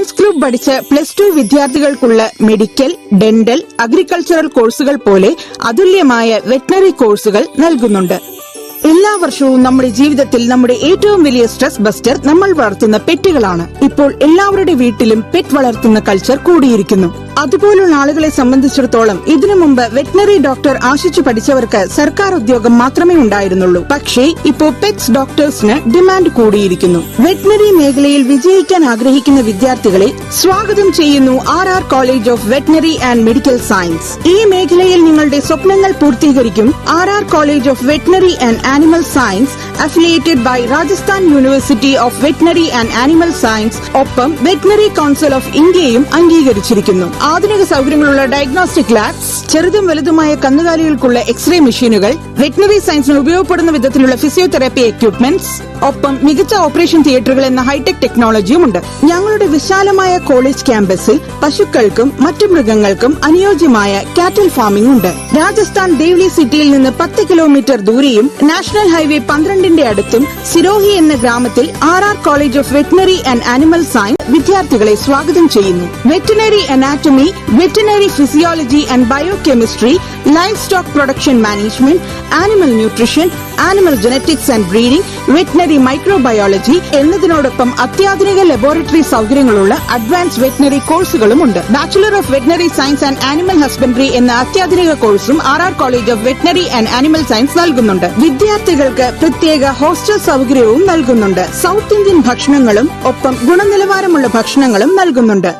Lions group പഠിച്ച +2 വിദ്യാർത്ഥികൾക്കുള്ള medical, dental, agricultural കോഴ്സുകൾ പോലെ അതുല്യമായ വെറ്ററിനറി കോഴ്സുകൾ നൽകുന്നുണ്ട്. എല്ലാ വർഷവും നമ്മുടെ ജീവിതത്തിൽ നമ്മുടെ ഏറ്റവും വലിയ സ്ട്രെസ് ബസ്റ്റർ നമ്മൾ വളർത്തുന്ന പെറ്റുകളാണ്. ഇപ്പോൾ എല്ലാവരുടെ വീട്ടിലും പെറ്റ് വളർത്തുന്ന കൾച്ചർ കൂടിയിരിക്കുന്നു. അതുപോലുള്ള ആളുകളെ സംബന്ധിച്ചിടത്തോളം ഇതിനു മുമ്പ് വെറ്ററിനറി ഡോക്ടർ ആശിച്ചു പഠിച്ചവർക്ക് സർക്കാർ ഉദ്യോഗം മാത്രമേ ഉണ്ടായിരുന്നുള്ളൂ. പക്ഷേ ഇപ്പോൾ പെറ്റ്സ് ഡോക്ടേഴ്സിന് ഡിമാൻഡ് കൂടിയിരിക്കുന്നു. വെറ്ററിനറി മേഖലയിൽ വിജയിക്കാൻ ആഗ്രഹിക്കുന്ന വിദ്യാർത്ഥികളെ സ്വാഗതം ചെയ്യുന്നു RR college of veterinary and medical science. ഈ മേഖലയിൽ നിങ്ങളുടെ സ്വപ്നങ്ങൾ പൂർത്തീകരിക്കും RR college of veterinary and animal science, affiliated by Rajasthan university of veterinary and animal science. ഒപ്പം വെറ്ററിനറി കൌൺസിൽ ഓഫ് ഇന്ത്യയും അംഗീകരിച്ചിരിക്കുന്നു. ആധുനിക സൗകര്യങ്ങളുള്ള ഡയഗ്നോസ്റ്റിക് ലാബ്സ്, ചെറുതും വലുതുമായ കന്നുകാലികൾക്കുള്ള എക്സ്റേ മെഷീനുകൾ, വെറ്ററിനറി സയൻസിന് ഉപയോഗപ്പെടുന്ന വിധത്തിലുള്ള ഫിസിയോതെറാപ്പി എക്യുപ്മെന്റ്സ്, ഒപ്പം മികച്ച ഓപ്പറേഷൻ തിയേറ്ററുകൾ എന്ന ഹൈടെക് ടെക്നോളജിയും ഉണ്ട്. ഞങ്ങളുടെ വിശാലമായ കോളേജ് ക്യാമ്പസിൽ പശുക്കൾക്കും മറ്റു മൃഗങ്ങൾക്കും അനുയോജ്യമായ കാറ്റൽ ഫാമിംഗ് ഉണ്ട്. രാജസ്ഥാൻ ദേവ്ലി സിറ്റിയിൽ നിന്ന് 10 കിലോമീറ്റർ ദൂരെയും നാഷണൽ ഹൈവേ 12ന്റെ അടുത്തും സിരോഹി എന്ന ഗ്രാമത്തിൽ RR college of veterinary and animal science വിദ്യാർത്ഥികളെ സ്വാഗതം ചെയ്യുന്നു. Veterinary anatomy, veterinary physiology and biochemistry, livestock production management, animal nutrition, animal genetics and breeding, veterinary microbiology എന്നതിനോടൊപ്പം അത്യാധുനിക ലബോറട്ടറി സൗകര്യങ്ങളുള്ള അഡ്വാൻസ് വെറ്ററിനറി കോഴ്സുകളുമുണ്ട്. Bachelor of veterinary science and animal husbandry എന്ന അത്യാധുനിക കോഴ്സും RR college of veterinary and animal science നൽകുന്നുണ്ട്. വിദ്യാർത്ഥികൾക്ക് പ്രത്യേക ഹോസ്റ്റൽ സൗകര്യവും നൽകുന്നുണ്ട്. സൗത്ത് ഇന്ത്യൻ ഭക്ഷണങ്ങളും ഒപ്പം ഗുണനിലവാരമുള്ള ഭക്ഷണങ്ങളും നൽകുന്നുണ്ട്.